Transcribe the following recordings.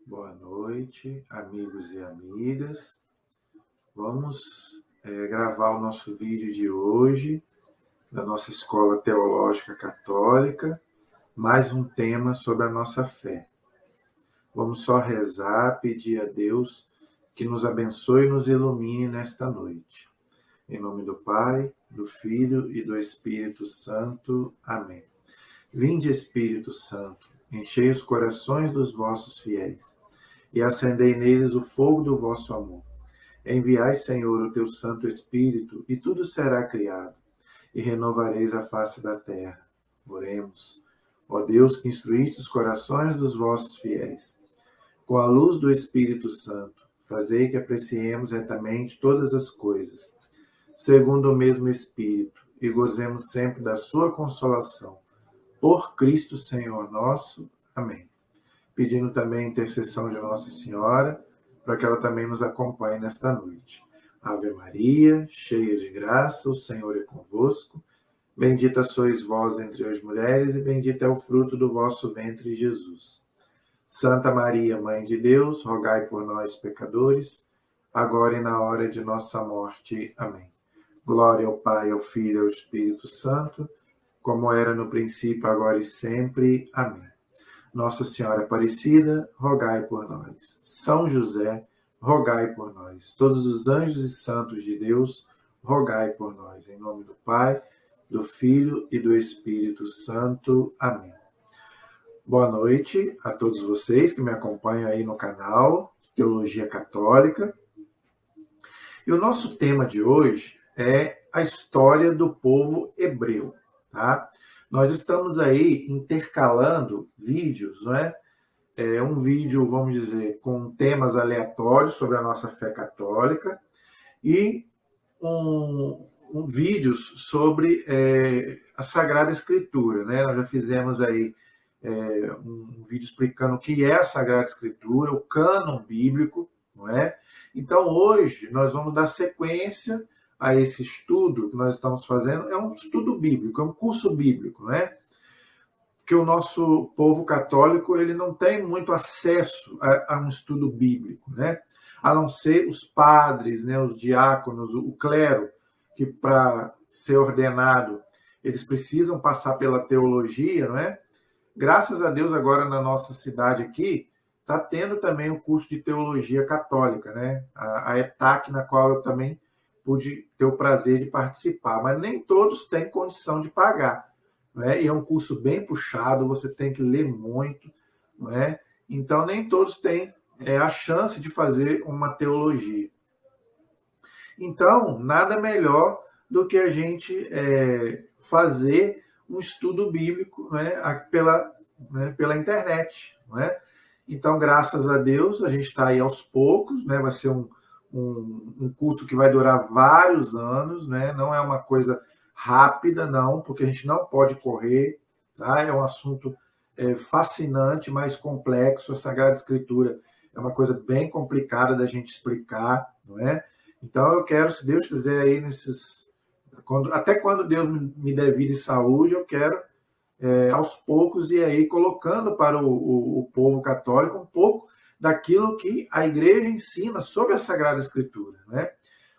Boa noite, amigos e amigas. Vamos gravar o nosso vídeo de hoje, da nossa Escola Teológica Católica, mais um tema sobre a nossa fé. Vamos só rezar, pedir a Deus que nos abençoe e nos ilumine nesta noite. Em nome do Pai, do Filho e do Espírito Santo. Amém. Vinde, Espírito Santo, enchei os corações dos vossos fiéis e acendei neles o fogo do vosso amor. Enviai, Senhor, o teu Santo Espírito, e tudo será criado, e renovareis a face da terra. Oremos. Ó Deus, que instruíste os corações dos vossos fiéis, com a luz do Espírito Santo, fazei que apreciemos retamente todas as coisas, segundo o mesmo Espírito, e gozemos sempre da sua consolação. Por Cristo Senhor nosso. Amém. Pedindo também a intercessão de Nossa Senhora, para que ela também nos acompanhe nesta noite. Ave Maria, cheia de graça, o Senhor é convosco. Bendita sois vós entre as mulheres, e bendito é o fruto do vosso ventre, Jesus. Santa Maria, Mãe de Deus, rogai por nós, pecadores, agora e na hora de nossa morte. Amém. Glória ao Pai, ao Filho e ao Espírito Santo, como era no princípio, agora e sempre. Amém. Nossa Senhora Aparecida, rogai por nós. São José, rogai por nós. Todos os anjos e santos de Deus, rogai por nós. Em nome do Pai, do Filho e do Espírito Santo. Amém. Boa noite a todos vocês que me acompanham aí no canal Teologia Católica. E o nosso tema de hoje é a história do povo hebreu, tá? Nós estamos aí intercalando vídeos, não é? Um vídeo, vamos dizer, com temas aleatórios sobre a nossa fé católica e vídeos sobre a Sagrada Escritura, né? Nós já fizemos aí um vídeo explicando o que é a Sagrada Escritura, o cânon bíblico, não é? Então, hoje, nós vamos dar sequência a esse estudo que nós estamos fazendo. É um estudo bíblico, é um curso bíblico, né? Porque o nosso povo católico ele não tem muito acesso a um estudo bíblico, né? A não ser os padres, né, os diáconos, o clero, que para ser ordenado, eles precisam passar pela teologia, não é? Graças a Deus, agora na nossa cidade aqui, está tendo também o curso de teologia católica, né? A ETAC, na qual eu também pude ter o prazer de participar, mas nem todos têm condição de pagar, né? E é um curso bem puxado, você tem que ler muito, né? Então nem todos têm a chance de fazer uma teologia. Então, nada melhor do que a gente fazer um estudo bíblico, né, pela internet, né? Então, graças a Deus, a gente está aí aos poucos, né? Vai ser um curso que vai durar vários anos, né? Não é uma coisa rápida, não, porque a gente não pode correr, tá? É um assunto fascinante, mais complexo. A Sagrada Escritura é uma coisa bem complicada da gente explicar, não é? Então, eu quero, se Deus quiser, aí até quando Deus me der vida e saúde, eu quero aos poucos ir aí colocando para o povo católico um pouco daquilo que a igreja ensina sobre a Sagrada Escritura, né?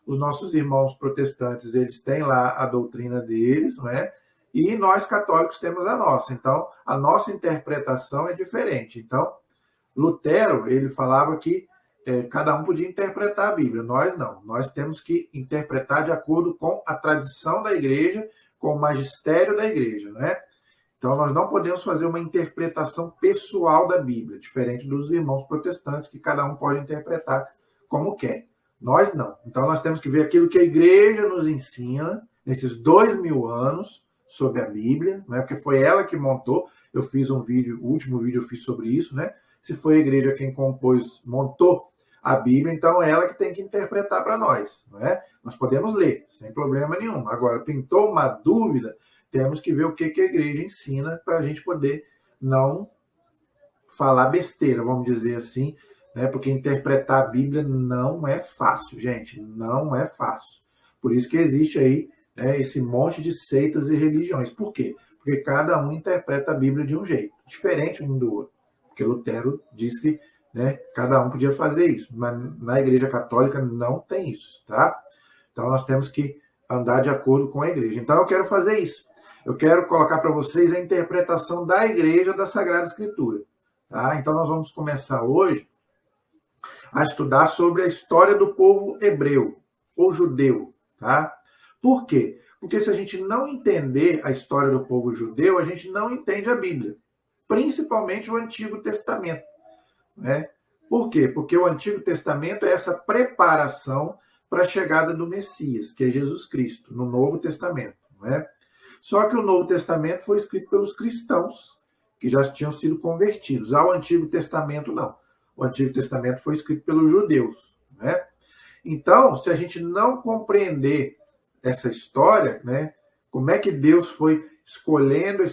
Os nossos irmãos protestantes, eles têm lá a doutrina deles, não é? E nós católicos temos a nossa. Então, a nossa interpretação é diferente. Então, Lutero, ele falava que cada um podia interpretar a Bíblia. Nós não. Nós temos que interpretar de acordo com a tradição da igreja, com o magistério da igreja, não é? Então, nós não podemos fazer uma interpretação pessoal da Bíblia, diferente dos irmãos protestantes, que cada um pode interpretar como quer. Nós não. Então, nós temos que ver aquilo que a igreja nos ensina nesses 2000 anos sobre a Bíblia, né? Porque foi ela que montou. Eu fiz um vídeo, o último vídeo eu fiz sobre isso, né? Se foi a igreja quem montou a Bíblia, então é ela que tem que interpretar para nós, não é? Nós podemos ler, sem problema nenhum. Agora, pintou uma dúvida, temos que ver o que a igreja ensina para a gente poder não falar besteira, vamos dizer assim, né? Porque interpretar a Bíblia não é fácil, gente, não é fácil. Por isso que existe aí, né, esse monte de seitas e religiões. Por quê? Porque cada um interpreta a Bíblia de um jeito, diferente um do outro. Porque Lutero diz que né? Cada um podia fazer isso, mas na Igreja Católica não tem isso, tá? Então nós temos que andar de acordo com a Igreja. Então eu quero fazer isso. Eu quero colocar para vocês a interpretação da Igreja da Sagrada Escritura, tá? Então nós vamos começar hoje a estudar sobre a história do povo hebreu ou judeu, tá? Por quê? Porque se a gente não entender a história do povo judeu, a gente não entende a Bíblia, principalmente o Antigo Testamento, né? Por quê? Porque o Antigo Testamento é essa preparação para a chegada do Messias, que é Jesus Cristo, no Novo Testamento, né? Só que o Novo Testamento foi escrito pelos cristãos, que já tinham sido convertidos. Ao Antigo Testamento, não. O Antigo Testamento foi escrito pelos judeus, né? Então, se a gente não compreender essa história, né, como é que Deus foi escolheu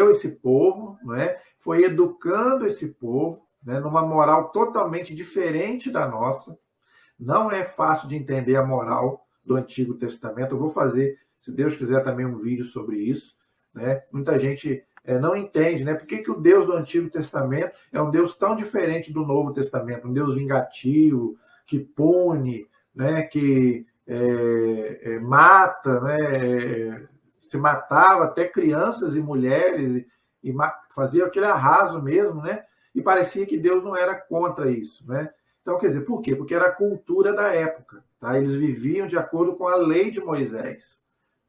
esse povo, né, foi educando esse povo, né, numa moral totalmente diferente da nossa. Não é fácil de entender a moral do Antigo Testamento. Eu vou fazer, se Deus quiser, também um vídeo sobre isso, né? Muita gente não entende, né? Por que o Deus do Antigo Testamento é um Deus tão diferente do Novo Testamento? Um Deus vingativo, que pune, né? Que mata, né? Se matava até crianças e mulheres e fazia aquele arraso mesmo, né? E parecia que Deus não era contra isso, né? Então, quer dizer, por quê? Porque era a cultura da época, tá? Eles viviam de acordo com a lei de Moisés,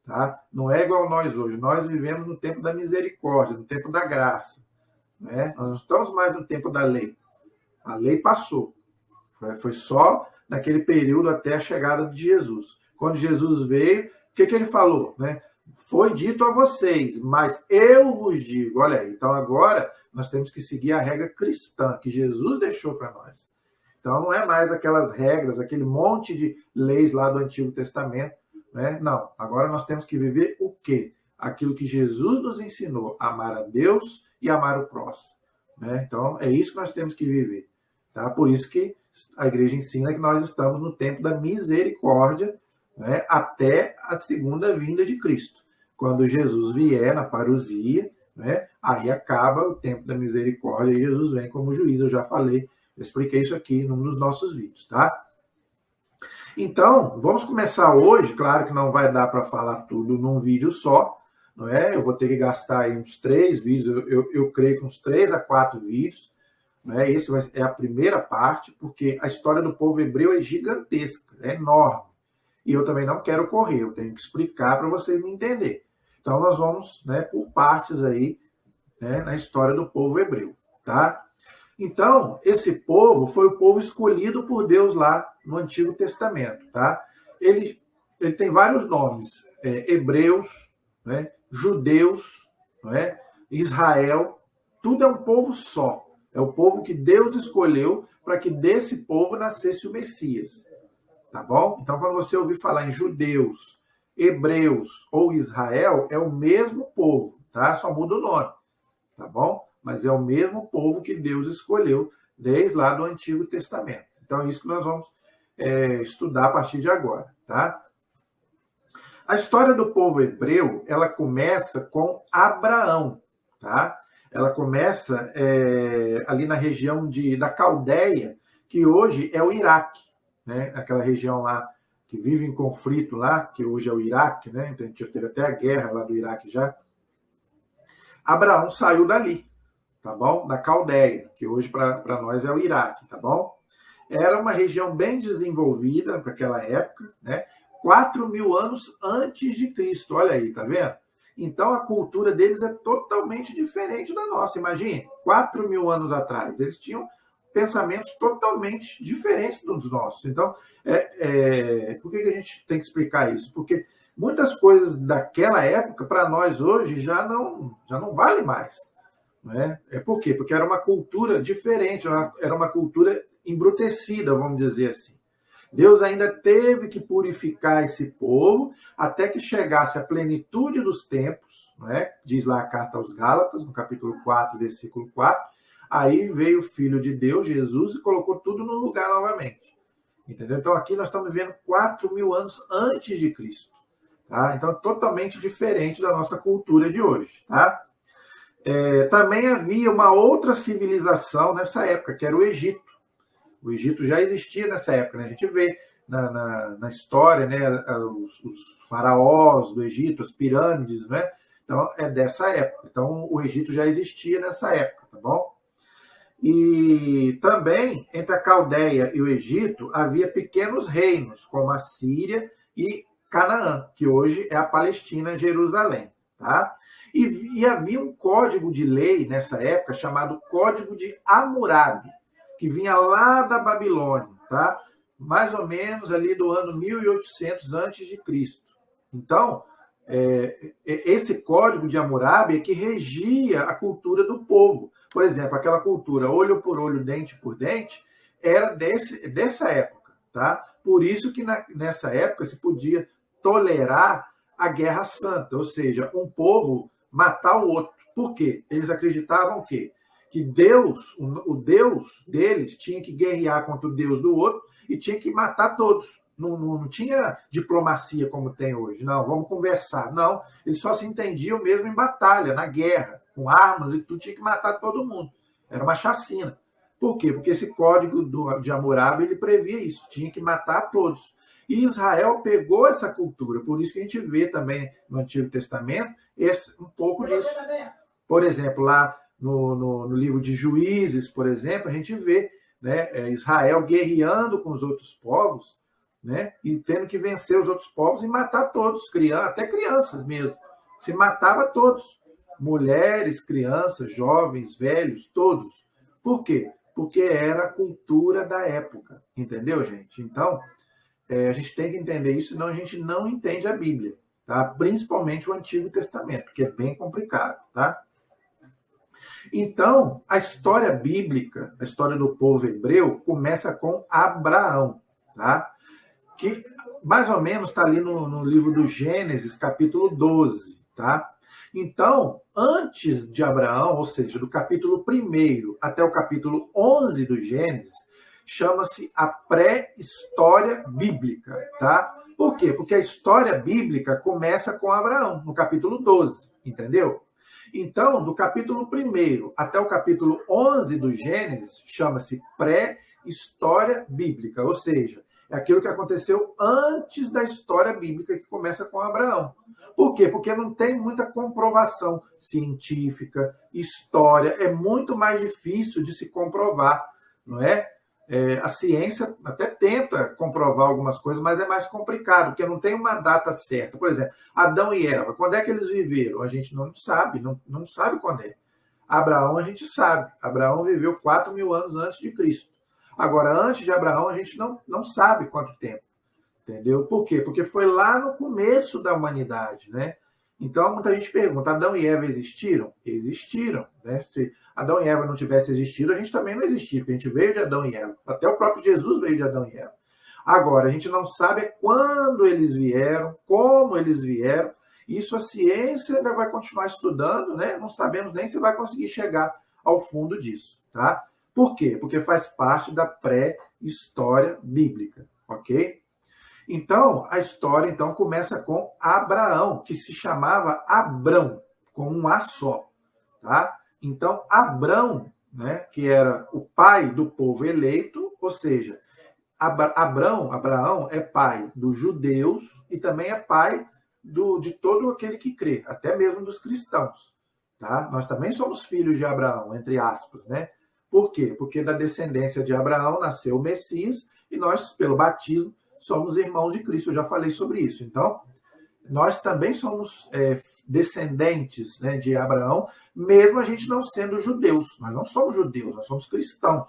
tá? Não é igual nós hoje. Nós vivemos no tempo da misericórdia, no tempo da graça, né? Nós não estamos mais no tempo da lei. A lei passou. Foi só naquele período até a chegada de Jesus. Quando Jesus veio, o que ele falou, né? Foi dito a vocês, mas eu vos digo. Olha aí, então agora nós temos que seguir a regra cristã que Jesus deixou para nós. Então não é mais aquelas regras, aquele monte de leis lá do Antigo Testamento, né? Não, agora nós temos que viver o quê? Aquilo que Jesus nos ensinou, amar a Deus e amar o próximo, né? Então é isso que nós temos que viver, tá? Por isso que a igreja ensina que nós estamos no tempo da misericórdia, né? Até a segunda vinda de Cristo. Quando Jesus vier na parousia, né? Aí acaba o tempo da misericórdia e Jesus vem como juiz. Eu já falei, eu expliquei isso aqui num dos nossos vídeos, tá? Então, vamos começar hoje. Claro que não vai dar para falar tudo num vídeo só, não é? Eu vou ter que gastar aí uns 3 vídeos, eu creio que uns 3 a 4 vídeos, não é? Esse é a primeira parte, porque a história do povo hebreu é gigantesca, é enorme. E eu também não quero correr, eu tenho que explicar para vocês me entenderem. Então, nós vamos, né, por partes aí, né, na história do povo hebreu, tá? Então, esse povo foi o povo escolhido por Deus lá no Antigo Testamento, tá? Ele tem vários nomes, hebreus, né? Judeus, né? Israel, tudo é um povo só. É o povo que Deus escolheu para que desse povo nascesse o Messias, tá bom? Então, quando você ouvir falar em judeus, hebreus ou Israel, é o mesmo povo, tá? Só muda o nome, tá bom? Mas é o mesmo povo que Deus escolheu desde lá do Antigo Testamento. Então, é isso que nós vamos estudar a partir de agora, tá? A história do povo hebreu, ela começa com Abraão, tá? Ela começa ali na região da Caldeia, que hoje é o Iraque, né? Aquela região lá que vive em conflito lá, que hoje é o Iraque, né? Então, a gente teve até a guerra lá do Iraque já. Abraão saiu dali, tá bom? Da Caldeia, que hoje para nós é o Iraque, tá bom? Era uma região bem desenvolvida para aquela época, né? 4.000 anos antes de Cristo, olha aí, tá vendo? Então a cultura deles é totalmente diferente da nossa. Imagine, 4.000 anos atrás, eles tinham pensamentos totalmente diferentes dos nossos. Então, por que a gente tem que explicar isso? Porque muitas coisas daquela época, para nós hoje, já não vale mais. Né? Por quê? Porque era uma cultura diferente, era uma cultura embrutecida, vamos dizer assim. Deus ainda teve que purificar esse povo até que chegasse a plenitude dos tempos, né? Diz lá a carta aos Gálatas, no capítulo 4, versículo 4. Aí veio o Filho de Deus, Jesus, e colocou tudo no lugar novamente. Entendeu? Então aqui nós estamos vivendo 4.000 anos antes de Cristo. Tá? Então, totalmente diferente da nossa cultura de hoje. Tá? Também havia uma outra civilização nessa época, que era o Egito. O Egito já existia nessa época, né? A gente vê na história, né, os faraós do Egito, as pirâmides, né? Então, é dessa época. Então, o Egito já existia nessa época, tá bom? E também, entre a Caldeia e o Egito, havia pequenos reinos, como a Síria e Canaã, que hoje é a Palestina, Jerusalém, tá? E havia um código de lei nessa época chamado Código de Hammurabi, que vinha lá da Babilônia, tá? Mais ou menos ali do ano 1800 antes de Cristo. Então, esse código de Hammurabi é que regia a cultura do povo. Por exemplo, aquela cultura olho por olho, dente por dente, era dessa época, tá? Por isso que nessa época se podia tolerar a guerra santa, ou seja, um povo matar o outro. Por quê? Eles acreditavam que Deus, o Deus deles, tinha que guerrear contra o Deus do outro e tinha que matar todos. Não tinha diplomacia como tem hoje. Não, vamos conversar. Não, eles só se entendiam mesmo em batalha, na guerra, com armas e tudo, tinha que matar todo mundo. Era uma chacina. Por quê? Porque esse código de Hammurabi, ele previa isso, tinha que matar todos. E Israel pegou essa cultura, por isso que a gente vê também no Antigo Testamento um pouco disso. Por exemplo, lá no livro de Juízes, por exemplo, a gente vê, né, Israel guerreando com os outros povos, né, e tendo que vencer os outros povos e matar todos, até crianças mesmo. Se matava todos. Mulheres, crianças, jovens, velhos, todos. Por quê? Porque era a cultura da época. Entendeu, gente? Então, a gente tem que entender isso, senão a gente não entende a Bíblia, tá? Principalmente o Antigo Testamento, que é bem complicado, tá? Então, a história bíblica, a história do povo hebreu, começa com Abraão, tá? Que mais ou menos está ali no livro do Gênesis, capítulo 12, tá? Então, antes de Abraão, ou seja, do capítulo 1 até o capítulo 11 do Gênesis, chama-se a pré-história bíblica, tá? Por quê? Porque a história bíblica começa com Abraão, no capítulo 12, entendeu? Então, do capítulo 1 até o capítulo 11 do Gênesis, chama-se pré-história bíblica, ou seja, é aquilo que aconteceu antes da história bíblica que começa com Abraão. Por quê? Porque não tem muita comprovação científica, história, é muito mais difícil de se comprovar, não é? A ciência até tenta comprovar algumas coisas, mas é mais complicado, porque não tem uma data certa. Por exemplo, Adão e Eva, quando é que eles viveram? A gente não sabe, não sabe quando é. Abraão a gente sabe. Abraão viveu 4.000 anos antes de Cristo. Agora, antes de Abraão, a gente não sabe quanto tempo. Entendeu? Por quê? Porque foi lá no começo da humanidade, né? Então, muita gente pergunta, Adão e Eva existiram? Existiram, né? Se Adão e Eva não tivessem existido, a gente também não existia, porque a gente veio de Adão e Eva. Até o próprio Jesus veio de Adão e Eva. Agora, a gente não sabe quando eles vieram, como eles vieram. Isso a ciência ainda vai continuar estudando, né? Não sabemos nem se vai conseguir chegar ao fundo disso, tá? Por quê? Porque faz parte da pré-história bíblica, ok? Então, a história então começa com Abraão, que se chamava Abrão, com um A só, tá? Então, Abrão, né, que era o pai do povo eleito, ou seja, Abraão é pai dos judeus e também é pai de todo aquele que crê, até mesmo dos cristãos, tá? Nós também somos filhos de Abraão, entre aspas, né? Por quê? Porque da descendência de Abraão nasceu o Messias e nós, pelo batismo, somos irmãos de Cristo. Eu já falei sobre isso. Então, nós também somos descendentes, né, de Abraão, mesmo a gente não sendo judeus. Nós não somos judeus, nós somos cristãos.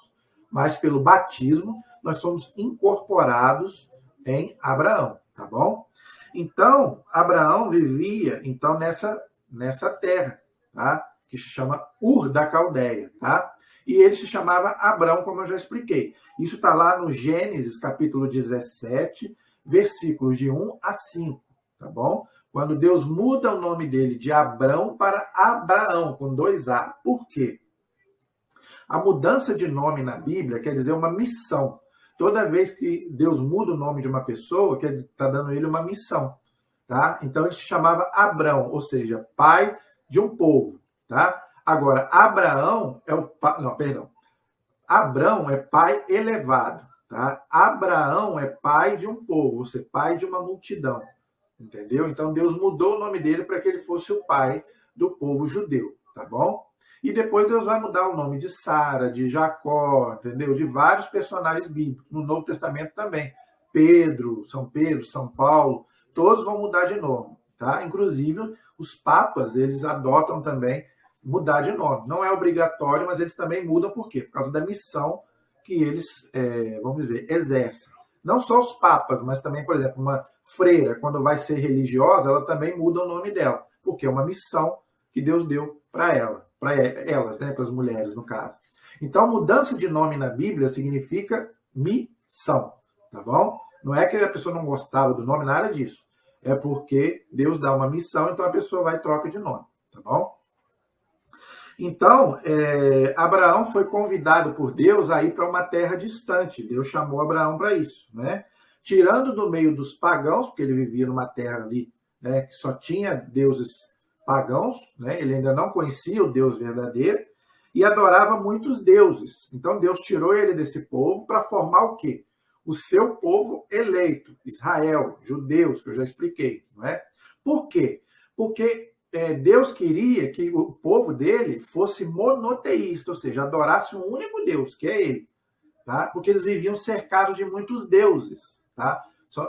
Mas pelo batismo, nós somos incorporados em Abraão, tá bom? Então, Abraão vivia então nessa terra, tá? Que se chama Ur da Caldeia, tá? E ele se chamava Abrão, como eu já expliquei. Isso está lá no Gênesis, capítulo 17, versículos de 1 a 5, tá bom? Quando Deus muda o nome dele de Abrão para Abraão, com 2 A. Por quê? A mudança de nome na Bíblia quer dizer uma missão. Toda vez que Deus muda o nome de uma pessoa, está dando ele uma missão, tá? Então ele se chamava Abrão, ou seja, pai de um povo, tá? Agora, Abraão é o pai. Não, perdão. Abrão é pai elevado. Tá? Abraão é pai de um povo, ou seja, pai de uma multidão. Entendeu? Então Deus mudou o nome dele para que ele fosse o pai do povo judeu. Tá bom? E depois Deus vai mudar o nome de Sara, de Jacó, entendeu? De vários personagens bíblicos. No Novo Testamento também. Pedro, São Paulo, todos vão mudar de nome. Tá? Inclusive, os papas, eles adotam também mudar de nome. Não é obrigatório, mas eles também mudam. Por quê? Por causa da missão que eles, vamos dizer, exercem. Não só os papas, mas também, por exemplo, uma freira, quando vai ser religiosa, ela também muda o nome dela, porque é uma missão que Deus deu para elas, né, para as mulheres, no caso. Então, mudança de nome na Bíblia significa missão, tá bom? Não é que a pessoa não gostava do nome, nada disso. É porque Deus dá uma missão, então a pessoa vai e troca de nome, tá bom? Então, Abraão foi convidado por Deus a ir para uma terra distante. Deus chamou Abraão para isso, né? Tirando do meio dos pagãos, porque ele vivia numa terra ali, né, que só tinha deuses pagãos, né? Ele ainda não conhecia o Deus verdadeiro e adorava muitos deuses. Então, Deus tirou ele desse povo para formar o quê? O seu povo eleito, Israel, judeus, que eu já expliquei, não é? Por quê? Porque Deus queria que o povo dele fosse monoteísta, ou seja, adorasse um único Deus, que é ele. Tá? Porque eles viviam cercados de muitos deuses. Tá?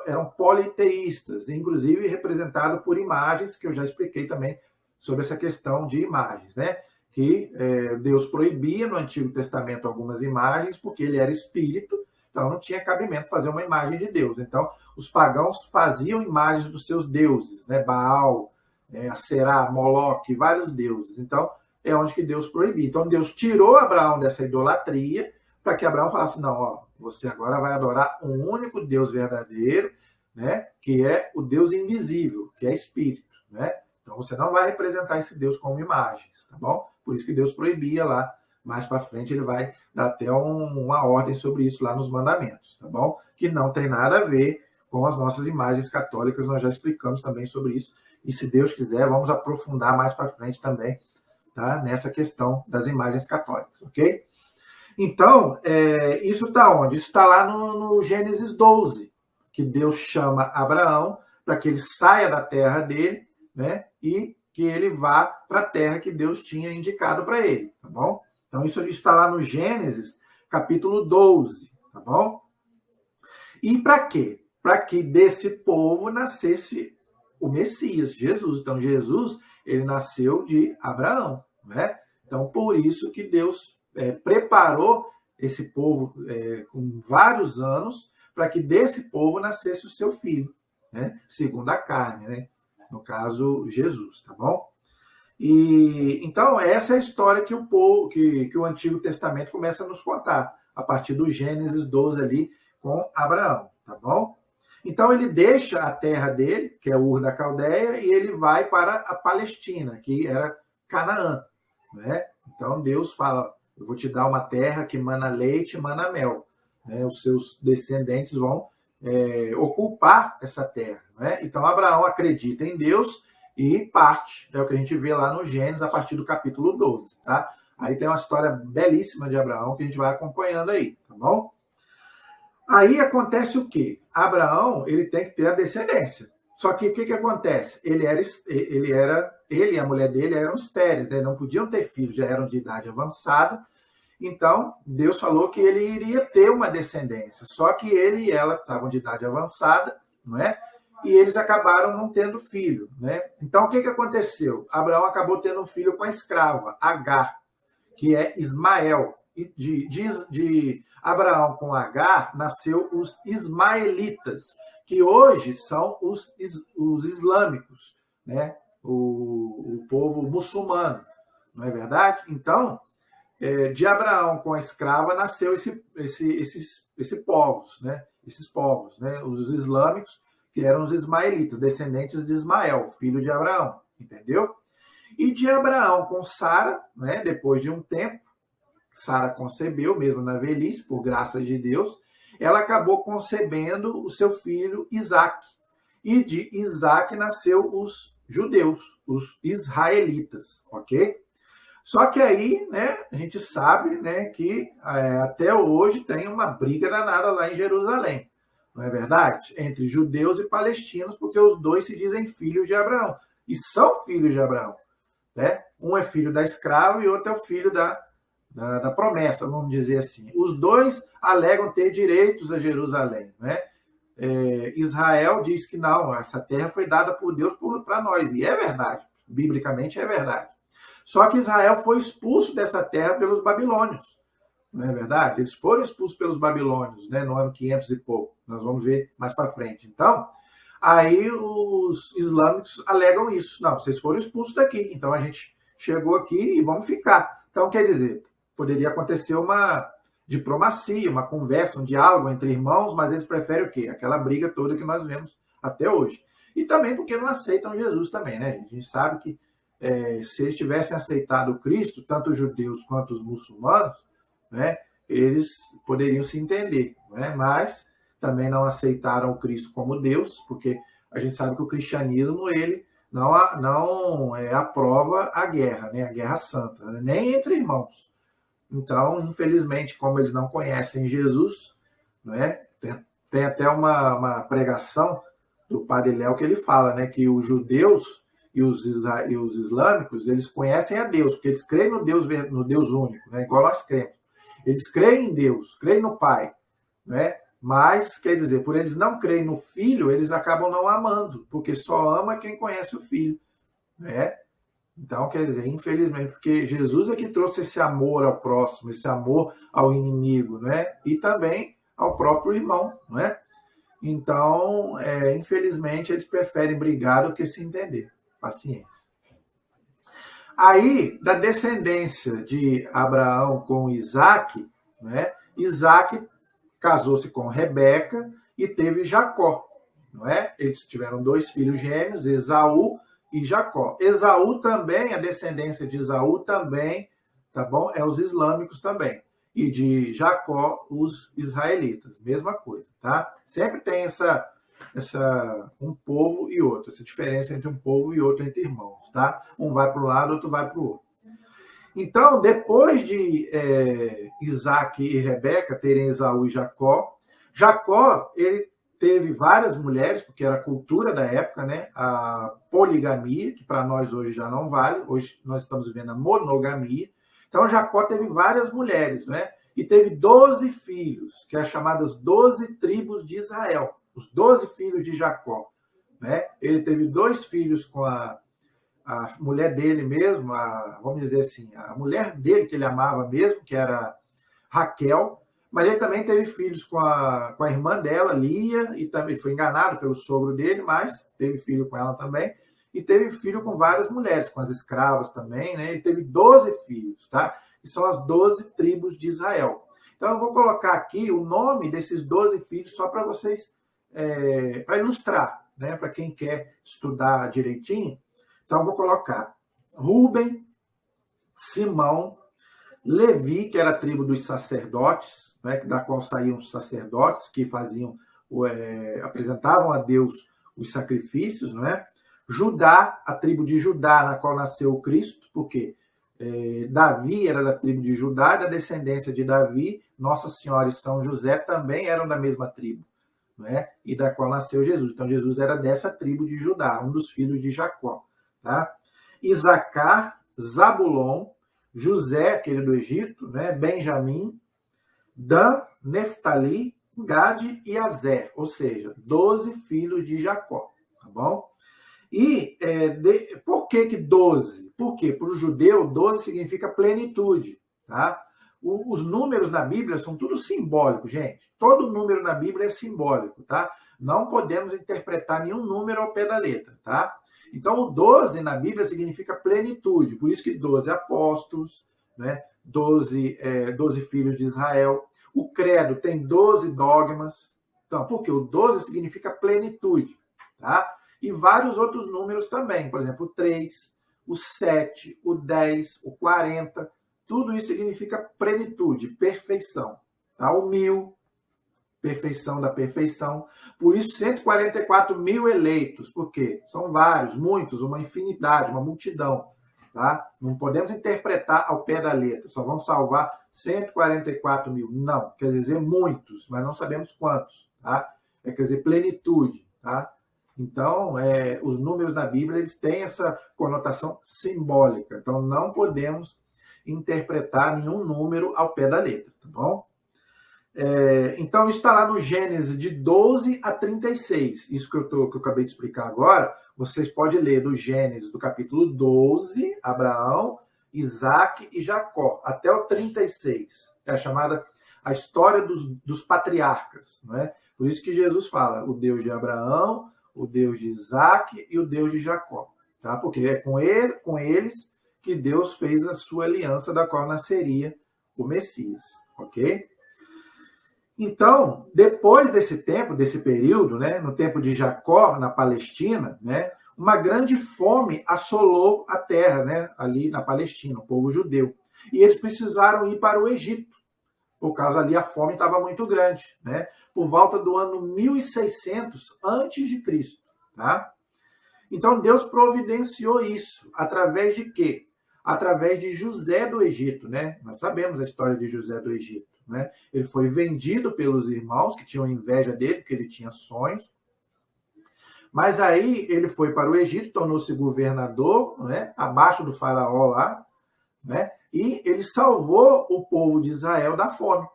Eram politeístas, inclusive representados por imagens, que eu já expliquei também sobre essa questão de imagens. Né? Que Deus proibia no Antigo Testamento algumas imagens, porque ele era espírito, então não tinha cabimento fazer uma imagem de Deus. Então, os pagãos faziam imagens dos seus deuses, né? Baal, Aserá, Moloque, vários deuses. Então, é onde que Deus proibia. Então, Deus tirou Abraão dessa idolatria para que Abraão falasse, não, ó, você agora vai adorar um único Deus verdadeiro, né, que é o Deus invisível, que é espírito. Né? Então, você não vai representar esse Deus como imagens, tá bom? Por isso que Deus proibia lá. Mais para frente, ele vai dar até uma ordem sobre isso lá nos mandamentos, tá bom? Que não tem nada a ver com as nossas imagens católicas, nós já explicamos também sobre isso. E se Deus quiser, vamos aprofundar mais para frente também, tá? Nessa questão das imagens católicas, ok? Então, isso está onde? Isso está lá no Gênesis 12, que Deus chama Abraão para que ele saia da terra dele, né? E que ele vá para a terra que Deus tinha indicado para ele, tá bom? Então, isso está lá no Gênesis, capítulo 12, tá bom? E para quê? Para que desse povo nascesse o Messias, Jesus. Então, Jesus, ele nasceu de Abraão, né? Então, por isso que Deus preparou esse povo com vários anos para que desse povo nascesse o seu filho, né? Segundo a carne, né? No caso, Jesus, tá bom? E então essa é a história que o Antigo Testamento começa a nos contar, a partir do Gênesis 12 ali com Abraão, tá bom? Então ele deixa a terra dele, que é Ur da Caldeia, e ele vai para a Palestina, que era Canaã, né? Então Deus fala, eu vou te dar uma terra que mana leite e mana mel, né? Os seus descendentes vão ocupar essa terra, né? Então Abraão acredita em Deus e parte, é o que a gente vê lá no Gênesis, a partir do capítulo 12, tá? Aí tem uma história belíssima de Abraão que a gente vai acompanhando aí, tá bom? Aí acontece o quê? Abraão, ele tem que ter a descendência. Só que o que acontece? Ele e a mulher dele eram estéreis, né? Não podiam ter filhos, já eram de idade avançada. Então, Deus falou que ele iria ter uma descendência. Só que ele e ela estavam de idade avançada, não é? E eles acabaram não tendo filho, né? Então, o que aconteceu? Abraão acabou tendo um filho com a escrava, Agar, que é Ismael. E de Abraão com Agar nasceu os ismaelitas, que hoje são os islâmicos, né? O povo muçulmano, não é verdade? Então, de Abraão com a escrava nasceu esses povos, né? Esses povos, né? Os islâmicos, que eram os ismaelitas, descendentes de Ismael, filho de Abraão, entendeu? E de Abraão com Sara, né? Depois de um tempo, Sara concebeu, mesmo na velhice, por graça de Deus, ela acabou concebendo o seu filho Isaque. E de Isaque nasceu os judeus, os israelitas, ok? Só que aí, né, a gente sabe, né, que até hoje tem uma briga danada lá em Jerusalém, não é verdade? Entre judeus e palestinos, porque os dois se dizem filhos de Abraão. E são filhos de Abraão. Né? Um é filho da escrava e outro é o filho da promessa, vamos dizer assim. Os dois alegam ter direitos a Jerusalém. Né? Israel diz que não, essa terra foi dada por Deus para nós. E é verdade, biblicamente é verdade. Só que Israel foi expulso dessa terra pelos babilônios. Não é verdade? Eles foram expulsos pelos babilônios, né, no ano 500 e pouco. Nós vamos ver mais para frente. Então, aí os islâmicos alegam isso. Não, vocês foram expulsos daqui, então a gente chegou aqui e vamos ficar. Então, quer dizer, poderia acontecer uma diplomacia, uma conversa, um diálogo entre irmãos, mas eles preferem o quê? Aquela briga toda que nós vemos até hoje. E também porque não aceitam Jesus também, né? A gente sabe que se eles tivessem aceitado Cristo, tanto os judeus quanto os muçulmanos, né, eles poderiam se entender, né? Mas também não aceitaram o Cristo como Deus, porque a gente sabe que o cristianismo ele não aprova a guerra, né? A guerra santa, né? Nem entre irmãos. Então, infelizmente, como eles não conhecem Jesus, né? Tem até uma pregação do Padre Léo que ele fala, né, que os judeus e os islâmicos, eles conhecem a Deus, porque eles creem no Deus único, né? Igual nós cremos. Eles creem em Deus, creem no Pai, né? Mas, quer dizer, por eles não crerem no Filho, eles acabam não amando, porque só ama quem conhece o Filho, né? Então, quer dizer, infelizmente, porque Jesus é que trouxe esse amor ao próximo, esse amor ao inimigo, né? E também ao próprio irmão, né? Então, infelizmente, eles preferem brigar do que se entender. Paciência. Aí, da descendência de Abraão com Isaac, né? Isaac casou-se com Rebeca e teve Jacó. Não é? Eles tiveram 2 filhos gêmeos, Esaú e Jacó. Esaú também, a descendência de Esaú também, tá bom? É os islâmicos também. E de Jacó, os israelitas. Mesma coisa, tá? Sempre tem um povo e outro, essa diferença entre um povo e outro, entre irmãos, tá? Um vai para um lado, outro vai para o outro. Então, depois de Isaac e Rebeca terem Esaú e Jacó, ele teve várias mulheres, porque era a cultura da época, né? A poligamia, que para nós hoje já não vale, hoje nós estamos vivendo a monogamia. Então, Jacó teve várias mulheres, né? E teve 12 filhos, que é chamadas 12 tribos de Israel, os 12 filhos de Jacó, né? Ele teve 2 filhos com a mulher dele mesmo, vamos dizer assim, a mulher dele que ele amava mesmo, que era Raquel, mas ele também teve filhos com a irmã dela, Lia, e também foi enganado pelo sogro dele, mas teve filho com ela também, e teve filho com várias mulheres, com as escravas também, né? Ele teve 12 filhos, tá? Que são as 12 tribos de Israel. Então eu vou colocar aqui o nome desses 12 filhos só para vocês, para ilustrar, né? Para quem quer estudar direitinho. Então, eu vou colocar Rúben, Simão, Levi, que era a tribo dos sacerdotes, né, da qual saíam os sacerdotes, que apresentavam a Deus os sacrifícios, né? Judá, a tribo de Judá, na qual nasceu o Cristo, porque Davi era da tribo de Judá, e da descendência de Davi, Nossa Senhora e São José também eram da mesma tribo, né? E da qual nasceu Jesus. Então, Jesus era dessa tribo de Judá, um dos filhos de Jacó. Tá? Isacar, Zabulon, José, aquele do Egito, né? Benjamim, Dan, Neftali, Gade e Azer, ou seja, 12 filhos de Jacó, tá bom? E por que 12? Porque para o judeu, 12 significa plenitude, tá? Os números na Bíblia são tudo simbólicos, gente. Todo número na Bíblia é simbólico, tá? Não podemos interpretar nenhum número ao pé da letra, tá? Então, o 12 na Bíblia significa plenitude, por isso que 12 apóstolos, né? 12 filhos de Israel. O credo tem 12 dogmas. Então, porque o 12 significa plenitude, tá? E vários outros números também, por exemplo, o 3, o 7, o 10, o 40, tudo isso significa plenitude, perfeição, tá? O 1000, perfeição da perfeição. Por isso, 144 mil eleitos. Por quê? São vários, muitos, uma infinidade, uma multidão. Tá? Não podemos interpretar ao pé da letra, só vão salvar 144 mil. Não, quer dizer muitos, mas não sabemos quantos. Tá? Quer dizer plenitude. Tá? Então, os números na Bíblia eles têm essa conotação simbólica. Então, não podemos interpretar nenhum número ao pé da letra. Tá bom? Então, isso está lá no Gênesis de 12 a 36. Isso que eu acabei de explicar agora, vocês podem ler do Gênesis, do capítulo 12, Abraão, Isaac e Jacó, até o 36. É a chamada a história dos patriarcas. Não é? Por isso que Jesus fala o Deus de Abraão, o Deus de Isaac e o Deus de Jacó. Tá? Porque é com eles que Deus fez a sua aliança, da qual nasceria o Messias. Ok? Então, depois desse tempo, desse período, né, no tempo de Jacó, na Palestina, né, uma grande fome assolou a terra, né, ali na Palestina, o povo judeu. E eles precisaram ir para o Egito, por causa ali a fome estava muito grande, né, por volta do ano 1600 antes de Cristo. Tá? Então, Deus providenciou isso através de quê? Através de José do Egito. Né? Nós sabemos a história de José do Egito. Né? Ele foi vendido pelos irmãos que tinham inveja dele, porque ele tinha sonhos. Mas aí ele foi para o Egito, tornou-se governador, né? Abaixo do faraó lá, né? E ele salvou o povo de Israel da fome.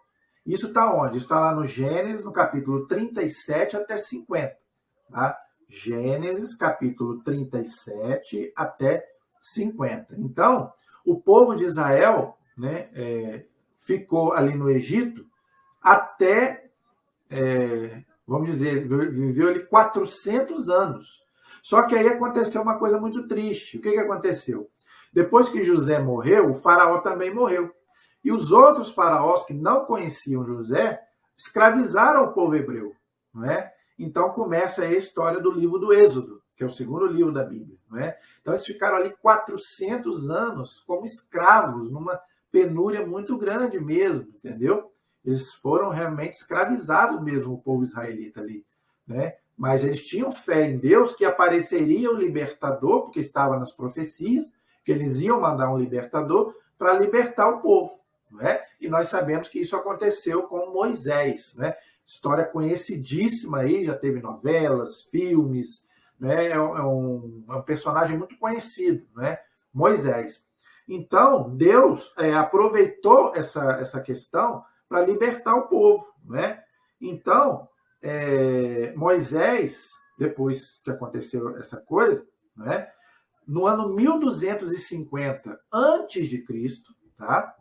Isso está onde? Isso está lá no Gênesis, no capítulo 37 até 50. Tá? Gênesis, capítulo 37 até 50. Então, o povo de Israel, né, ficou ali no Egito até, vamos dizer, viveu ali 400 anos. Só que aí aconteceu uma coisa muito triste. O que aconteceu? Depois que José morreu, o faraó também morreu. E os outros faraós que não conheciam José escravizaram o povo hebreu. Não é? Então começa a história do livro do Êxodo, que é o segundo livro da Bíblia. Não é? Então eles ficaram ali 400 anos como escravos, numa penúria muito grande mesmo, entendeu? Eles foram realmente escravizados mesmo, o povo israelita ali, né? Mas eles tinham fé em Deus que apareceria o libertador, porque estava nas profecias, que eles iam mandar um libertador para libertar o povo, né? E nós sabemos que isso aconteceu com Moisés, né? História conhecidíssima aí, já teve novelas, filmes, né? É um personagem muito conhecido, né? Moisés. Então, Deus aproveitou essa questão para libertar o povo. Né? Então, Moisés, depois que aconteceu essa coisa, né, no ano 1250 antes de Cristo, tá?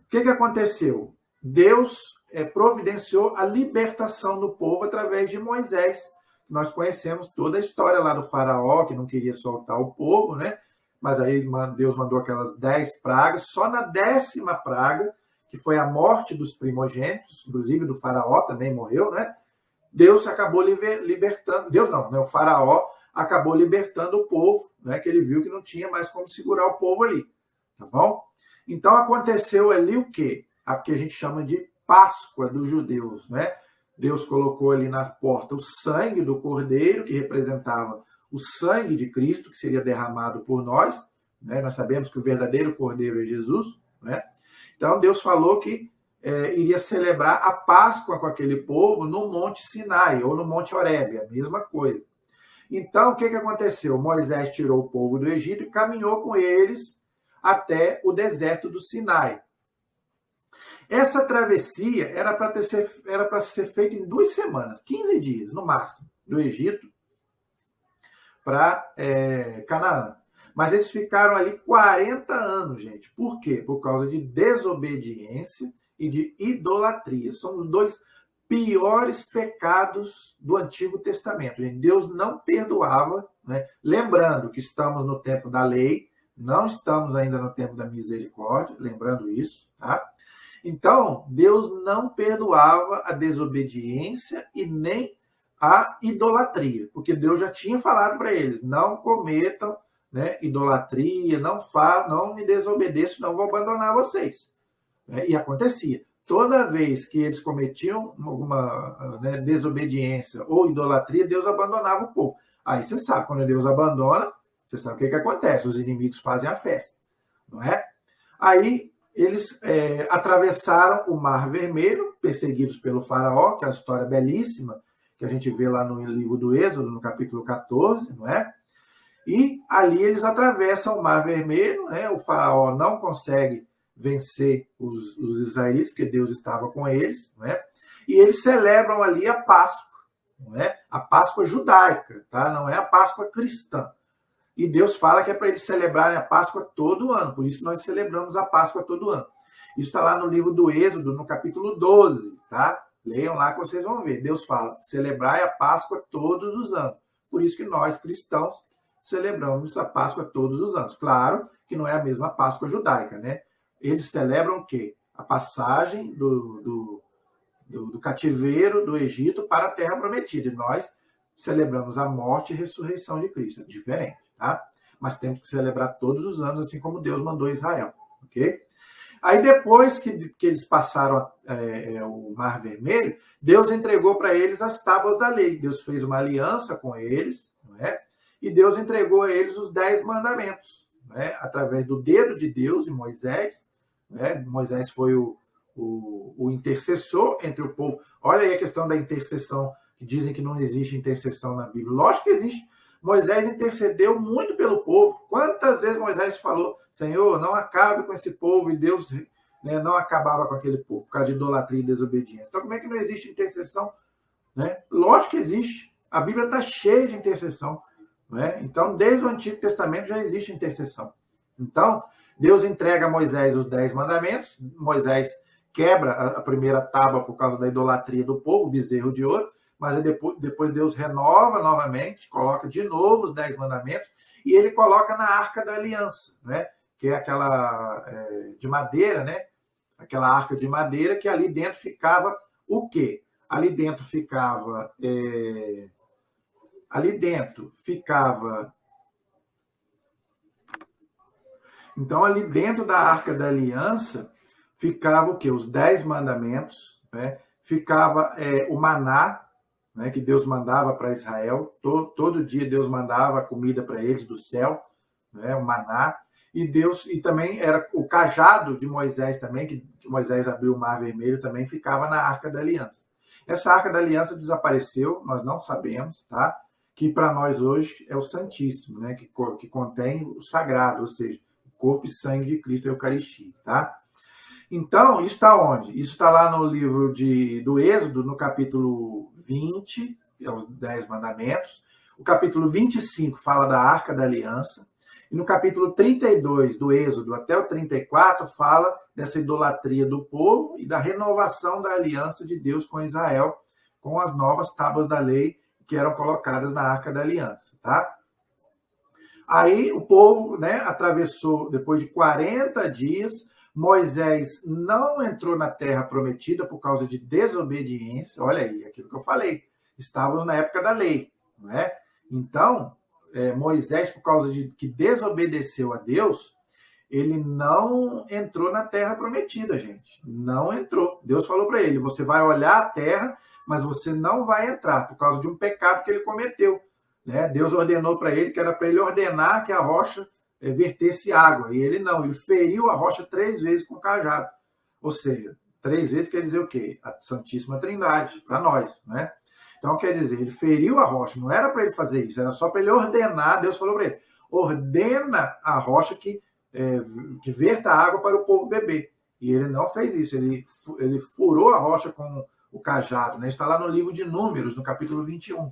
O que aconteceu? Deus providenciou a libertação do povo através de Moisés. Nós conhecemos toda a história lá do faraó, que não queria soltar o povo, né? Mas aí Deus mandou aquelas 10 pragas, só na 10ª praga, que foi a morte dos primogênitos, inclusive do faraó também morreu, né? Deus acabou libertando, Deus não, né? O faraó acabou libertando o povo, né? Que ele viu que não tinha mais como segurar o povo ali, tá bom? Então aconteceu ali o quê? A que a gente chama de Páscoa dos judeus, né? Deus colocou ali na porta o sangue do cordeiro, que representava o sangue de Cristo, que seria derramado por nós, né? Nós sabemos que o verdadeiro cordeiro é Jesus, né? Então Deus falou que iria celebrar a Páscoa com aquele povo no Monte Sinai, ou no Monte Horebe, a mesma coisa. Então, o que aconteceu? Moisés tirou o povo do Egito e caminhou com eles até o deserto do Sinai. Essa travessia era para ser feita em 2 semanas, 15 dias, no máximo, do Egito para Canaã. Mas eles ficaram ali 40 anos, gente. Por quê? Por causa de desobediência e de idolatria. São os 2 piores pecados do Antigo Testamento. E Deus não perdoava, né? Lembrando que estamos no tempo da lei, não estamos ainda no tempo da misericórdia, lembrando isso, tá? Então, Deus não perdoava a desobediência e nem a idolatria, porque Deus já tinha falado para eles, não cometam, né, idolatria, não me desobedeçam, não vou abandonar vocês. E acontecia. Toda vez que eles cometiam alguma desobediência ou idolatria, Deus abandonava o povo. Aí você sabe, quando Deus abandona, Você sabe o que acontece? Os inimigos fazem a festa, não é? Aí eles atravessaram o Mar Vermelho, perseguidos pelo faraó, que é uma história belíssima, que a gente vê lá no livro do Êxodo, no capítulo 14, não é? E ali eles atravessam o Mar Vermelho, né? O faraó não consegue vencer os israelitas, porque Deus estava com eles, não é? E eles celebram ali a Páscoa, não é? A Páscoa judaica, tá? Não é a Páscoa cristã. E Deus fala que é para eles celebrarem a Páscoa todo ano, por isso que nós celebramos a Páscoa todo ano. Isso está lá no livro do Êxodo, no capítulo 12, tá? Leiam lá que vocês vão ver. Deus fala, celebrai a Páscoa todos os anos. Por isso que nós, cristãos, celebramos a Páscoa todos os anos. Claro que não é a mesma Páscoa judaica, né? Eles celebram o quê? A passagem do cativeiro do Egito para a Terra Prometida. E nós celebramos a morte e ressurreição de Cristo. É diferente, tá? Mas temos que celebrar todos os anos, assim como Deus mandou Israel, ok? Aí depois que eles passaram o Mar Vermelho, Deus entregou para eles as tábuas da lei. Deus fez uma aliança com eles, não é? E Deus entregou a eles os 10 mandamentos, né? Através do dedo de Deus e Moisés, né? Moisés foi o intercessor entre o povo. Olha aí a questão da intercessão, que dizem que não existe intercessão na Bíblia. Lógico que existe. Moisés intercedeu muito pelo povo. Quantas vezes Moisés falou, Senhor, não acabe com esse povo, e Deus, né, não acabava com aquele povo, por causa de idolatria e desobediência. Então, como é que não existe intercessão? Né? Lógico que existe. A Bíblia está cheia de intercessão. Né? Então, desde o Antigo Testamento já existe intercessão. Então, Deus entrega a Moisés os 10 mandamentos, Moisés quebra a primeira tábua por causa da idolatria do povo, o bezerro de ouro, mas depois Deus renova novamente, coloca de novo os 10 mandamentos, e ele coloca na Arca da Aliança, né? Que é aquela de madeira, né? Aquela arca de madeira, que ali dentro ficava o quê? Ali dentro ficava... Então, ali dentro da Arca da Aliança, ficava o quê? Os 10 mandamentos, né? Ficava o maná, né, que Deus mandava para Israel. Todo dia Deus mandava comida para eles do céu, né, o maná. E também era o cajado de Moisés também, que Moisés abriu o Mar Vermelho, também ficava na Arca da Aliança. Essa Arca da Aliança desapareceu, nós não sabemos, tá? Que para nós hoje é o Santíssimo, né? Que contém o sagrado, ou seja, o corpo e sangue de Cristo, a Eucaristia, tá? Então, isso está onde? Isso está lá no livro do Êxodo, no capítulo 20, que é os 10 mandamentos. O capítulo 25 fala da Arca da Aliança. E no capítulo 32 do Êxodo até o 34 fala dessa idolatria do povo e da renovação da aliança de Deus com Israel, com as novas tábuas da lei que eram colocadas na Arca da Aliança, tá? Aí o povo, né, atravessou, depois de 40 dias, Moisés não entrou na terra prometida por causa de desobediência. Olha aí, aquilo que eu falei. Estávamos na época da lei, não é? Então, Moisés, por causa de que desobedeceu a Deus, ele não entrou na terra prometida, gente. Não entrou. Deus falou para ele, você vai olhar a terra, mas você não vai entrar, por causa de um pecado que ele cometeu. Né? Deus ordenou para ele, que era para ele ordenar que a rocha vertesse água. E ele não, ele feriu a rocha 3 vezes com o cajado. Ou seja, 3 vezes quer dizer o quê? A Santíssima Trindade, para nós, né? Então, quer dizer, ele feriu a rocha, não era para ele fazer isso, era só para ele ordenar. Deus falou para ele, ordena a rocha que verta água para o povo beber. E ele não fez isso, ele furou a rocha com o cajado, né? Está lá no livro de Números, no capítulo 21,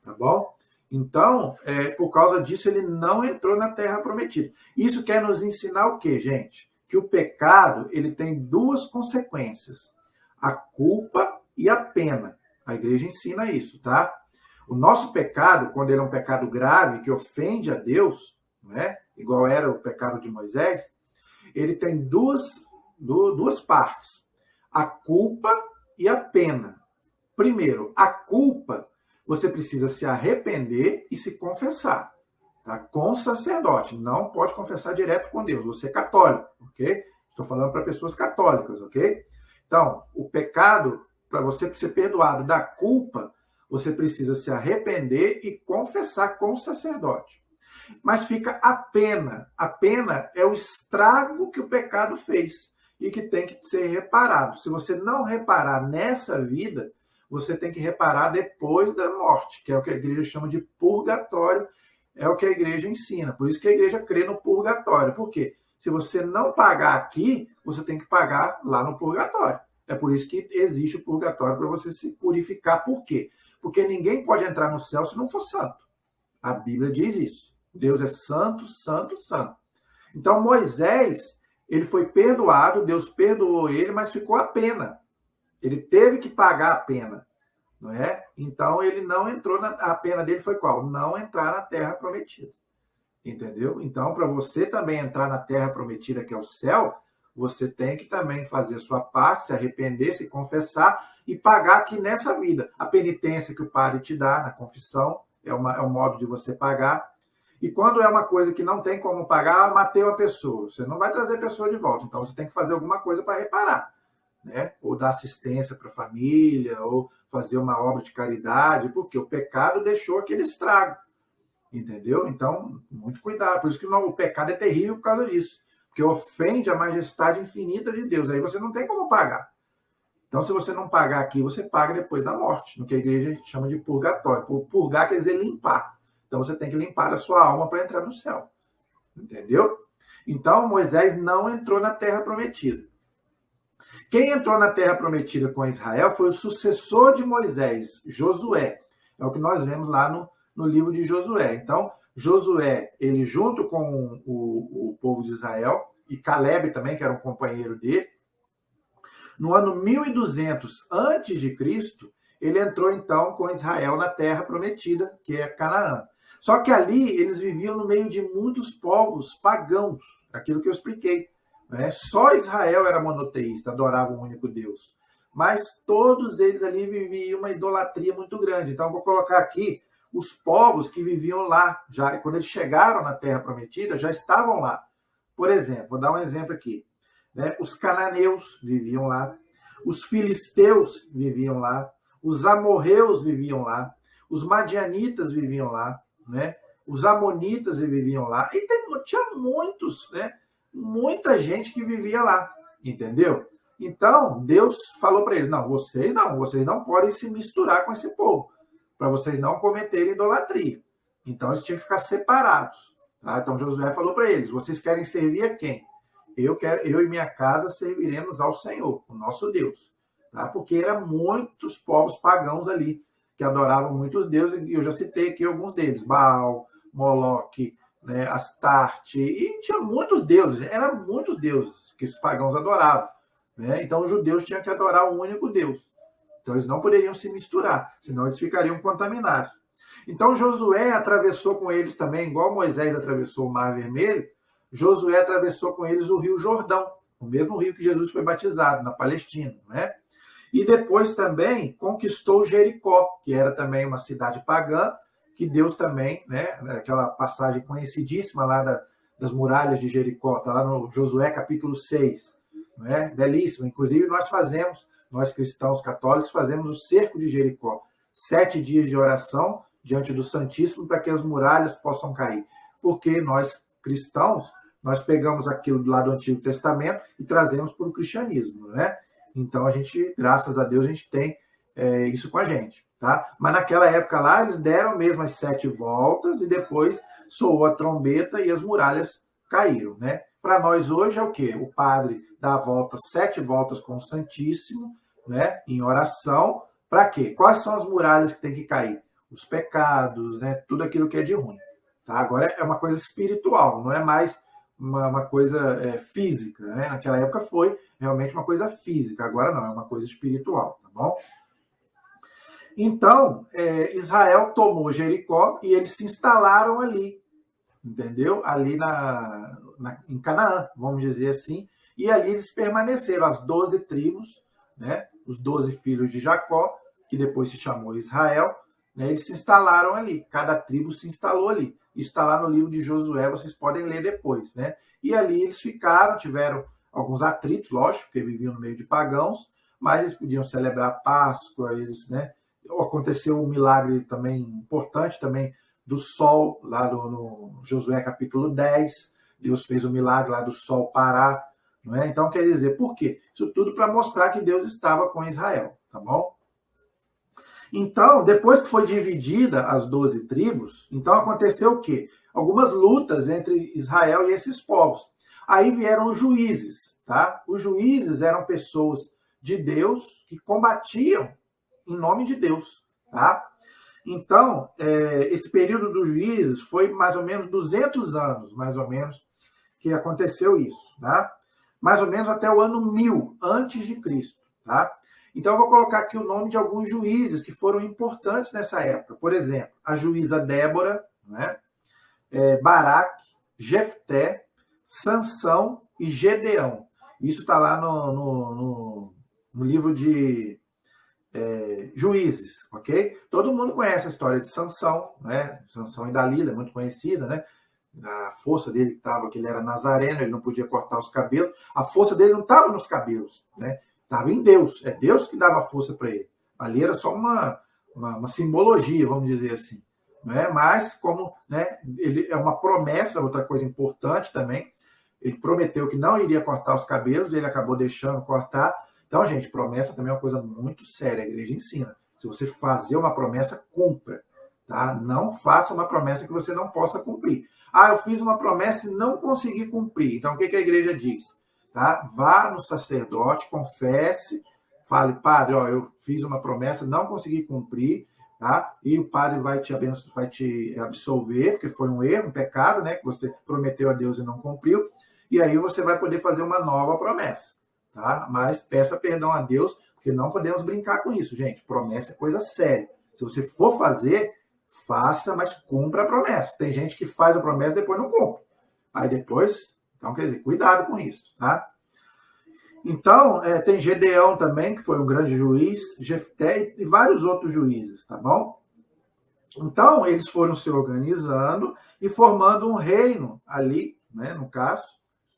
tá bom? Então, por causa disso, ele não entrou na terra prometida. Isso quer nos ensinar o quê, gente? Que o pecado ele tem 2 consequências, a culpa e a pena. A igreja ensina isso, tá? O nosso pecado, quando ele é um pecado grave, que ofende a Deus, né? Igual era o pecado de Moisés, ele tem duas partes, a culpa e a pena. Primeiro, a culpa, você precisa se arrepender e se confessar, tá? Com o sacerdote, não pode confessar direto com Deus, você é católico, ok? Estou falando para pessoas católicas, ok? Então, o pecado, para você ser perdoado da culpa, você precisa se arrepender e confessar com o sacerdote. Mas fica a pena. A pena é o estrago que o pecado fez e que tem que ser reparado. Se você não reparar nessa vida, você tem que reparar depois da morte, que é o que a igreja chama de purgatório, é o que a igreja ensina. Por isso que a igreja crê no purgatório. Por quê? Se você não pagar aqui, você tem que pagar lá no purgatório. É por isso que existe o purgatório, para você se purificar. Por quê? Porque ninguém pode entrar no céu se não for santo. A Bíblia diz isso. Deus é santo, santo, santo. Então Moisés, ele foi perdoado, Deus perdoou ele, mas ficou a pena. Ele teve que pagar a pena, não é? Então ele não entrou a pena dele foi qual? Não entrar na terra prometida. Entendeu? Então, para você também entrar na terra prometida, que é o céu, você tem que também fazer a sua parte, se arrepender, se confessar e pagar aqui nessa vida. A penitência que o padre te dá na confissão é um modo de você pagar. E quando é uma coisa que não tem como pagar, matei uma pessoa. Você não vai trazer a pessoa de volta. Então, você tem que fazer alguma coisa para reparar, né? Ou dar assistência para a família, ou fazer uma obra de caridade, porque o pecado deixou aquele estrago. Entendeu? Então, muito cuidado. Por isso que o pecado é terrível por causa disso. Porque ofende a majestade infinita de Deus. Aí você não tem como pagar. Então, se você não pagar aqui, você paga depois da morte, no que a igreja chama de purgatório. Purgar quer dizer limpar. Então, você tem que limpar a sua alma para entrar no céu. Entendeu? Então, Moisés não entrou na terra prometida. Quem entrou na terra prometida com Israel foi o sucessor de Moisés, Josué. É o que nós vemos lá no livro de Josué. Então, Josué, ele junto com o povo de Israel, e Caleb também, que era um companheiro dele, no ano 1200 antes de Cristo, ele entrou então com Israel na terra prometida, que é Canaã. Só que ali eles viviam no meio de muitos povos pagãos, aquilo que eu expliquei, né? Só Israel era monoteísta, adorava um único Deus. Mas todos eles ali viviam uma idolatria muito grande. Então, eu vou colocar aqui os povos que viviam lá, já quando eles chegaram na Terra Prometida, já estavam lá. Por exemplo, vou dar um exemplo aqui, né? Os cananeus viviam lá, os filisteus viviam lá, os amorreus viviam lá, os madianitas viviam lá, né? Os amonitas viviam lá, e tinha muitos, né? Muita gente que vivia lá, entendeu? Então, Deus falou para eles, vocês não podem se misturar com esse povo, para vocês não cometerem idolatria. Então, eles tinham que ficar separados. Tá? Então, Josué falou para eles, vocês querem servir a quem? Eu e minha casa serviremos ao Senhor, o nosso Deus. Tá? Porque eram muitos povos pagãos ali, que adoravam muitos deuses, e eu já citei aqui alguns deles, Baal, Moloque, né, Astarte, e tinha muitos deuses, eram muitos deuses que os pagãos adoravam. Né? Então, os judeus tinham que adorar um único Deus. Então, eles não poderiam se misturar, senão eles ficariam contaminados. Então, Josué atravessou com eles também, igual Moisés atravessou o Mar Vermelho, Josué atravessou com eles o Rio Jordão, o mesmo rio que Jesus foi batizado, na Palestina. Né? E depois também conquistou Jericó, que era também uma cidade pagã, que Deus também, né, aquela passagem conhecidíssima lá das muralhas de Jericó, está lá no Josué capítulo 6, né, belíssimo. Inclusive nós cristãos católicos fazemos o cerco de Jericó, 7 dias de oração diante do Santíssimo para que as muralhas possam cair, porque nós cristãos, nós pegamos aquilo do lado do Antigo Testamento e trazemos para o cristianismo, né? Então a gente, graças a Deus, a gente tem isso com a gente. Tá? Mas naquela época lá, eles deram mesmo as 7 voltas e depois soou a trombeta e as muralhas caíram. Né? Para nós hoje é o quê? O padre dá a volta, 7 voltas com o Santíssimo, né? Em oração. Para quê? Quais são as muralhas que tem que cair? Os pecados, né? Tudo aquilo que é de ruim. Tá? Agora é uma coisa espiritual, não é mais uma coisa física. Né? Naquela época foi realmente uma coisa física, agora não, é uma coisa espiritual. Tá bom? Então, Israel tomou Jericó e eles se instalaram ali, entendeu? Ali em Canaã, vamos dizer assim, e ali eles permaneceram, as 12 tribos, né? Os 12 filhos de Jacó, que depois se chamou Israel, né? Eles se instalaram ali, cada tribo se instalou ali. Isso está lá no livro de Josué, vocês podem ler depois, né? E ali eles ficaram, tiveram alguns atritos, lógico, porque viviam no meio de pagãos, mas eles podiam celebrar a Páscoa, eles, né? Aconteceu um milagre também importante também do sol, lá no Josué capítulo 10. Deus fez o milagre lá do sol parar. Não é? Então, quer dizer, por quê? Isso tudo para mostrar que Deus estava com Israel, tá bom? Então, depois que foi dividida as 12 tribos, então aconteceu o quê? Algumas lutas entre Israel e esses povos. Aí vieram os juízes, tá? Os juízes eram pessoas de Deus que combatiam em nome de Deus, tá? Então, esse período dos juízes foi mais ou menos 200 anos, mais ou menos, que aconteceu isso, tá? Mais ou menos até o ano 1000 antes de Cristo, tá? Então, eu vou colocar aqui o nome de alguns juízes que foram importantes nessa época. Por exemplo, a juíza Débora, né? Baraque, Jefté, Sansão e Gedeão. Isso está lá no livro de Juízes, ok? Todo mundo conhece a história de Sansão, né? Sansão e Dalila, é muito conhecida, né? A força dele estava que ele era nazareno, ele não podia cortar os cabelos. A força dele não estava nos cabelos, né? Estava em Deus. É Deus que dava força para ele. Ali era só uma simbologia, vamos dizer assim. Né? Mas, como, né, ele é uma promessa, outra coisa importante também, ele prometeu que não iria cortar os cabelos, ele acabou deixando cortar. Então, gente, promessa também é uma coisa muito séria, a igreja ensina. Se você fazer uma promessa, cumpra. Tá? Não faça uma promessa que você não possa cumprir. Ah, eu fiz uma promessa e não consegui cumprir. Então, o que a igreja diz? Tá? Vá no sacerdote, confesse, fale, padre, ó, eu fiz uma promessa, não consegui cumprir, tá? E o padre vai te absolver, porque foi um erro, um pecado, né? Que você prometeu a Deus e não cumpriu, e aí você vai poder fazer uma nova promessa, tá? Mas peça perdão a Deus, porque não podemos brincar com isso, gente. Promessa é coisa séria. Se você for fazer, faça, mas cumpra a promessa. Tem gente que faz a promessa e depois não cumpre. Aí depois... Então, quer dizer, cuidado com isso, tá? Então, tem Gedeão também, que foi um grande juiz, Jefté e vários outros juízes, tá bom? Então, eles foram se organizando e formando um reino ali, né, no caso,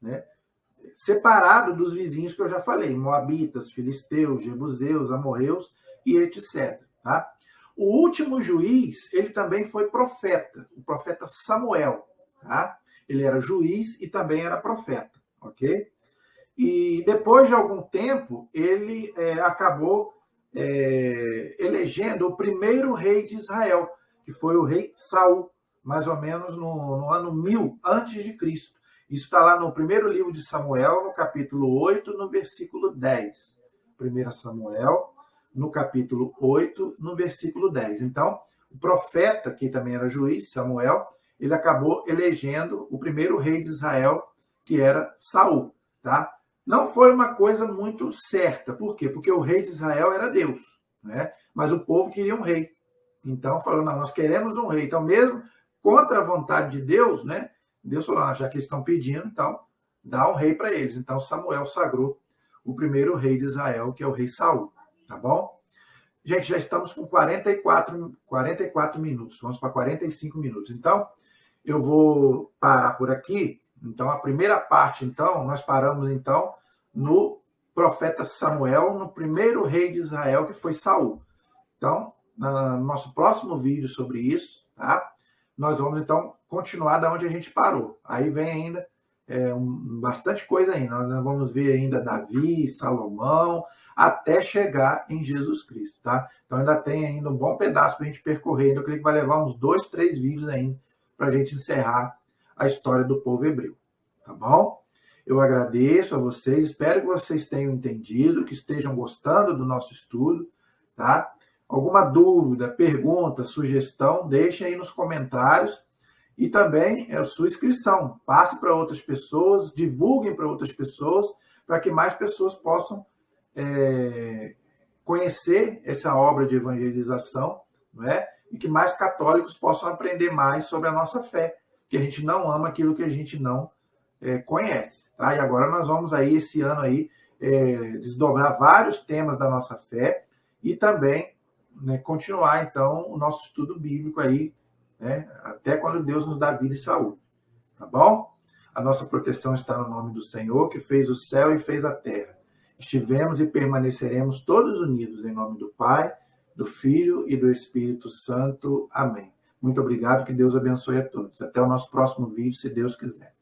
né, separado dos vizinhos que eu já falei, Moabitas, Filisteus, Jebuseus, Amorreus e etc, tá? O último juiz, ele também foi profeta, o profeta Samuel, tá? Ele era juiz e também era profeta, ok? E depois de algum tempo, ele acabou elegendo o primeiro rei de Israel, que foi o rei Saul, mais ou menos no ano 1000 antes de Cristo. Isso está lá no primeiro livro de Samuel, no capítulo 8, no versículo 10. 1 Samuel, no capítulo 8, no versículo 10. Então, o profeta, que também era juiz, Samuel, ele acabou elegendo o primeiro rei de Israel, que era Saul, tá? Não foi uma coisa muito certa. Por quê? Porque o rei de Israel era Deus, né? Mas o povo queria um rei. Então, falou, não, nós queremos um rei. Então, mesmo contra a vontade de Deus, né? Deus falou, já que eles estão pedindo, então, dá um rei para eles. Então, Samuel sagrou o primeiro rei de Israel, que é o rei Saul, tá bom? Gente, já estamos com 44 minutos. Vamos para 45 minutos. Então, eu vou parar por aqui. Então, a primeira parte, então, nós paramos, então, no profeta Samuel, no primeiro rei de Israel, que foi Saul. Então, no nosso próximo vídeo sobre isso, tá? Nós vamos, então, continuar da onde a gente parou. Aí vem ainda bastante coisa ainda. Nós vamos ver ainda Davi, Salomão, até chegar em Jesus Cristo, tá? Então, ainda tem ainda um bom pedaço para a gente percorrer. Eu creio que vai levar uns 2, 3 vídeos ainda para a gente encerrar a história do povo hebreu, tá bom? Eu agradeço a vocês, espero que vocês tenham entendido, que estejam gostando do nosso estudo, tá? Alguma dúvida, pergunta, sugestão, deixem aí nos comentários e também a sua inscrição. Passe para outras pessoas, divulguem para outras pessoas, para que mais pessoas possam conhecer essa obra de evangelização, não é? E que mais católicos possam aprender mais sobre a nossa fé, que a gente não ama aquilo que a gente não conhece. Tá? E agora nós vamos aí, esse ano aí, desdobrar vários temas da nossa fé e também, né, continuar, então, o nosso estudo bíblico aí, né, até quando Deus nos dá vida e saúde. Tá bom? A nossa proteção está no nome do Senhor, que fez o céu e fez a terra. Estivemos e permaneceremos todos unidos em nome do Pai, do Filho e do Espírito Santo. Amém. Muito obrigado, que Deus abençoe a todos. Até o nosso próximo vídeo, se Deus quiser.